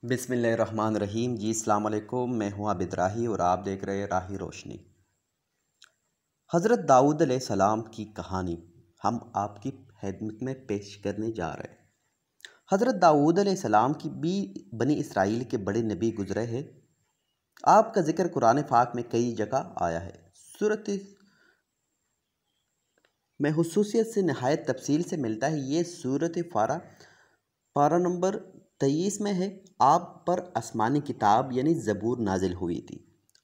बिस्मिल्लाहिर्रहमानिर्रहीम। जी अस्सलाम वालेकुम। मैं हूँ आबिद राही और आप देख रहे हैं राही रोशनी। हज़रत दाऊद अलैहिस्सलाम की कहानी हम आपकी खिदमत में पेश करने जा रहे हैं। हज़रत दाऊद अलैहिस्सलाम की भी बनी इसराइल के बड़े नबी गुजरे हैं। आपका जिक्र कुरान पाक में कई जगह आया है। सूरत में हुसूसियत से नहायत तफसील से मिलता है। ये सूरत पारा नंबर 23 में है। आप पर आसमानी किताब यानी ज़बूर नाजिल हुई थी।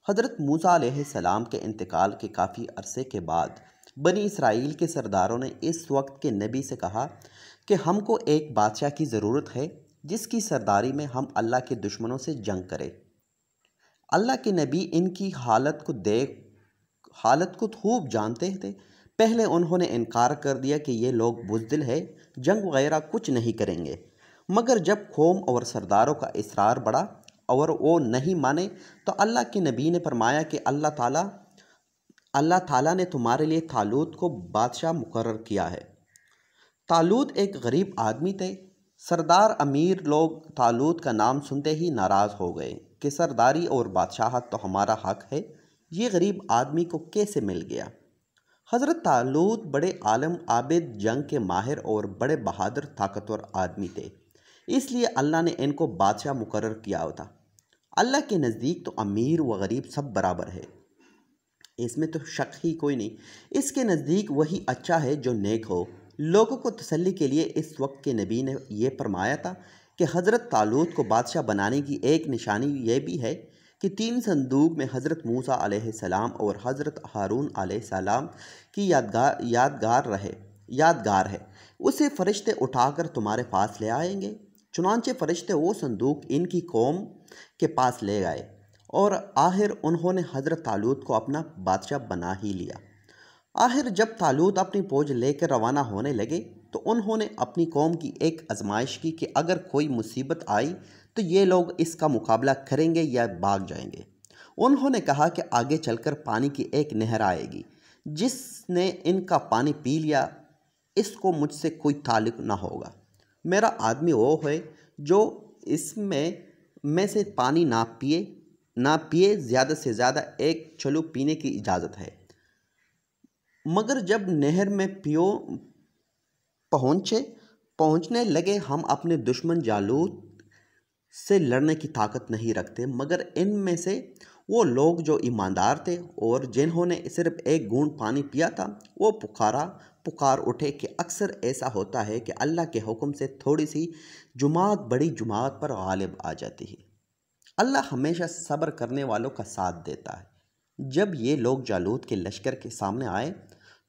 हज़रत मूसा अलैहिस्सलाम के इंतकाल के काफ़ी अरसे के बाद बनी इसराइल के सरदारों ने इस वक्त के नबी से कहा कि हमको एक बादशाह की ज़रूरत है जिसकी सरदारी में हम अल्लाह के दुश्मनों से जंग करें। अल्लाह के नबी इनकी हालत को खूब जानते थे। पहले उन्होंने इनकार कर दिया कि ये लोग बुज़दिल है, जंग वगैरह कुछ नहीं करेंगे। मगर जब कौम और सरदारों का इसरार बढ़ा और वो नहीं माने तो अल्लाह के नबी ने फरमाया कि अल्लाह ताला ने तुम्हारे लिए तालूत को बादशाह मुकर्रर किया है। तालूत एक गरीब आदमी थे। सरदार अमीर लोग तालूत का नाम सुनते ही नाराज़ हो गए कि सरदारी और बादशाहत तो हमारा हक है, ये गरीब आदमी को कैसे मिल गया। हज़रत तालूत बड़े आलम आबिद, जंग के माहिर और बड़े बहादुर ताकतवर आदमी थे, इसलिए अल्लाह ने इनको बादशाह मुकर्रर किया था। अल्लाह के नज़दीक तो अमीर व गरीब सब बराबर है, इसमें तो शक ही कोई नहीं। इसके नज़दीक वही अच्छा है जो नेक हो। लोगों को तसल्ली के लिए इस वक्त के नबी ने यह फरमाया था कि हज़रत तालूत को बादशाह बनाने की एक निशानी यह भी है कि 3 संदूक में हज़रत मूसा अलैहिस्सलाम और हज़रत हारून अलैहिस्सलाम की यादगार है। उसे फ़रिश्ते उठाकर तुम्हारे पास ले आएंगे। चुनांचे फ़रिश्ते वो संदूक इनकी कौम के पास ले गए और आखिर उन्होंने हज़रत तालूत को अपना बादशाह बना ही लिया। आखिर जब तालूत अपनी फौज लेकर रवाना होने लगे तो उन्होंने अपनी कौम की एक आजमाइश की कि अगर कोई मुसीबत आई तो ये लोग इसका मुकाबला करेंगे या भाग जाएंगे। उन्होंने कहा कि आगे चलकर पानी की एक नहर आएगी, जिसने इनका पानी पी लिया इसको मुझसे कोई ताल्लुक़ ना होगा। मेरा आदमी वो है जो इसमें में से पानी ना पिए, ज़्यादा से ज़्यादा एक चलो पीने की इजाज़त है। मगर जब नहर में पहुँचने लगे, हम अपने दुश्मन जालूत से लड़ने की ताकत नहीं रखते, मगर इनमें से वो लोग जो ईमानदार थे और जिन्होंने सिर्फ एक घूंट पानी पिया था वो पुकार उठे कि अक्सर ऐसा होता है कि अल्लाह के हुक्म से थोड़ी सी जुमात बड़ी जुमात पर गालिब आ जाती है। अल्लाह हमेशा सब्र करने वालों का साथ देता है। जब ये लोग जालूत के लश्कर के सामने आए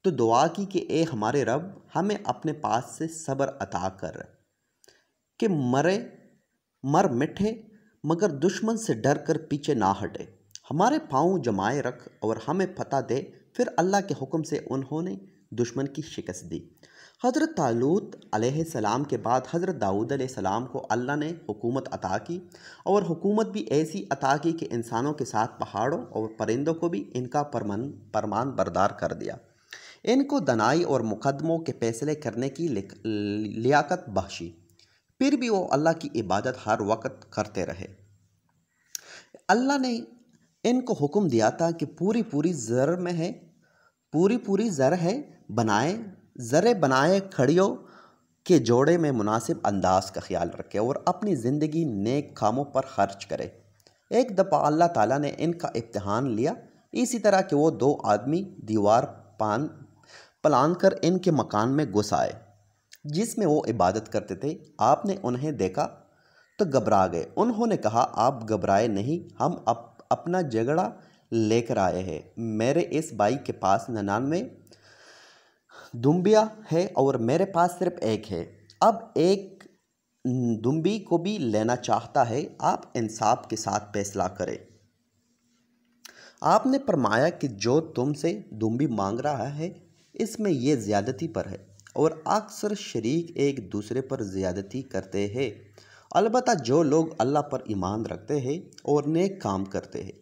तो दुआ की कि ए हमारे रब, हमें अपने पास से सब्र अता कर कि मर मिठे मगर दुश्मन से डर कर पीछे ना हटे। हमारे पाँव जमाए रख और हमें फतह दे। फिर अल्लाह के हुक्म से उन्होंने दुश्मन की शिकस्त दी। हज़रत तालूत अलैहिस्सलाम के बाद हज़रत दाऊद अलैहिस्सलाम को अल्लाह ने हुकूमत अता की और हुकूमत भी ऐसी अता की कि इंसानों के साथ पहाड़ों और परिंदों को भी इनका फरमान बरदार कर दिया। इनको दनाई और मुकदमों के फैसले करने की लियाकत बख्शी। फिर भी वो अल्लाह की इबादत हर वक्त करते रहे। अल्लाह ने इनको हुक्म दिया था कि पूरी ज़र है बनाए खड़ियों के जोड़े में मुनासिब अंदाज का ख्याल रखे और अपनी ज़िंदगी नेक कामों पर खर्च करे। एक दफ़ा अल्लाह ताला ने इनका इम्तिहान लिया, इसी तरह कि वो 2 आदमी दीवार पलान कर इनके मकान में घुस आए जिसमें वो इबादत करते थे। आपने उन्हें देखा तो घबरा गए। उन्होंने कहा, आप घबराए नहीं, हम अपना झगड़ा लेकर आए हैं। मेरे इस भाई के पास 99 दुम्बिया है और मेरे पास सिर्फ एक है। अब एक दुम्बी को भी लेना चाहता है। आप इंसाफ के साथ फैसला करें। आपने फरमाया कि जो तुमसे दुम्बी मांग रहा है इसमें यह ज़्यादती पर है और अक्सर शरीक एक दूसरे पर ज़्यादती करते हैं। अलबत्ता जो लोग अल्लाह पर ईमान रखते हैं और नेक काम करते हैं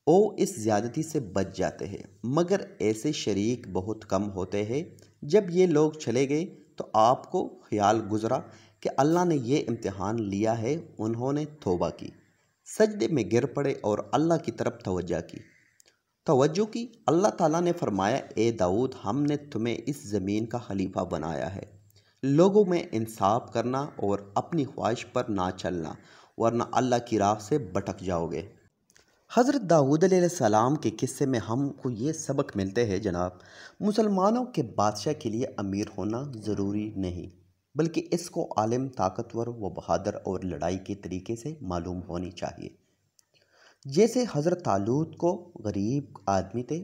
वो इस ज़्यादती से बच जाते हैं, मगर ऐसे शरीक बहुत कम होते हैं। जब ये लोग चले गए तो आपको ख्याल गुज़रा कि अल्लाह ने ये इम्तिहान लिया है। उन्होंने तौबा की, सजदे में गिर पड़े और अल्लाह की तरफ तवज्जो की। अल्लाह ताला ने फरमाया, ए दाऊद, हमने तुम्हें इस ज़मीन का खलीफा बनाया है, लोगों में इंसाफ करना और अपनी ख्वाहिश पर ना चलना, वरना अल्लाह की राह से भटक जाओगे। हज़रत दाऊद अलैहिस्सलाम के किस्से में हमको ये सबक मिलते हैं जनाब, मुसलमानों के बादशाह के लिए अमीर होना ज़रूरी नहीं, बल्कि इसको आलिम, ताकतवर व बहादुर और लड़ाई के तरीके से मालूम होनी चाहिए। जैसे हज़रत तालूत को गरीब आदमी थे,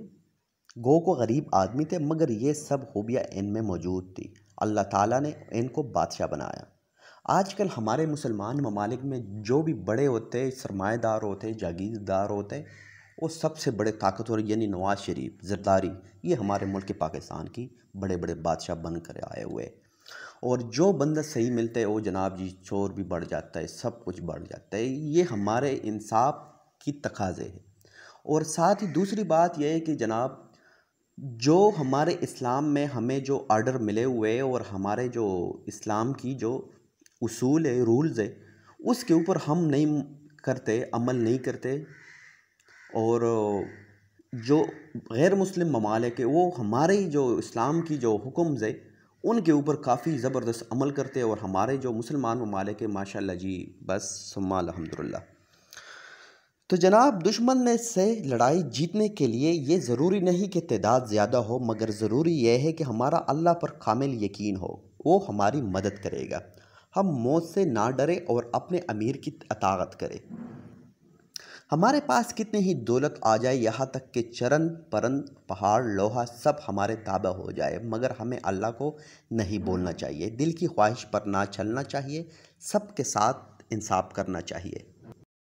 गरीब आदमी थे, मगर ये सब खूबियाँ इनमें मौजूद थी। अल्लाह ताला ने इनको बादशाह बनाया। आजकल हमारे मुसलमान ममालिक में जो भी बड़े होते, सरमाएदार होते, जागीरदार होते, वो सबसे बड़े ताकतवर यानी नवाज शरीफ, जरदारी, ये हमारे मुल्क पाकिस्तान की बड़े बड़े बादशाह बन कर आए हुए। और जो बंदा सही मिलते है वो जनाब जी चोर भी बढ़ जाता है, सब कुछ बढ़ जाता है। ये हमारे इंसाफ की तकाज़े है। और साथ ही दूसरी बात यह है कि जनाब, जो हमारे इस्लाम में हमें जो आर्डर मिले हुए हैं और हमारे जो इस्लाम की जो उसूल है, रूल्स है, उसके ऊपर हम नहीं करते, अमल नहीं करते। और जो गैर मुस्लिम ममालिक है वो हमारे जो इस्लाम की जो हुक्म है उनके ऊपर काफ़ी ज़बरदस्त अमल करते हैं। और हमारे जो मुसलमान ममालिक है माशाल्लाह जी, बस सुम्मा अल्हम्दुलिल्लाह। तो जनाब, दुश्मन में से लड़ाई जीतने के लिए ये ज़रूरी नहीं कि तादाद ज़्यादा हो, मगर ज़रूरी यह है कि हमारा अल्लाह पर कामिल यकीन हो, वो हमारी मदद करेगा। हम मौत से ना डरे और अपने अमीर की अताअत करें। हमारे पास कितनी ही दौलत आ जाए, यहाँ तक कि चरण परंद, पहाड़, लोहा सब हमारे ताबा हो जाए, मगर हमें अल्लाह को नहीं बोलना चाहिए, दिल की ख्वाहिश पर ना चलना चाहिए, सबके साथ इंसाफ करना चाहिए।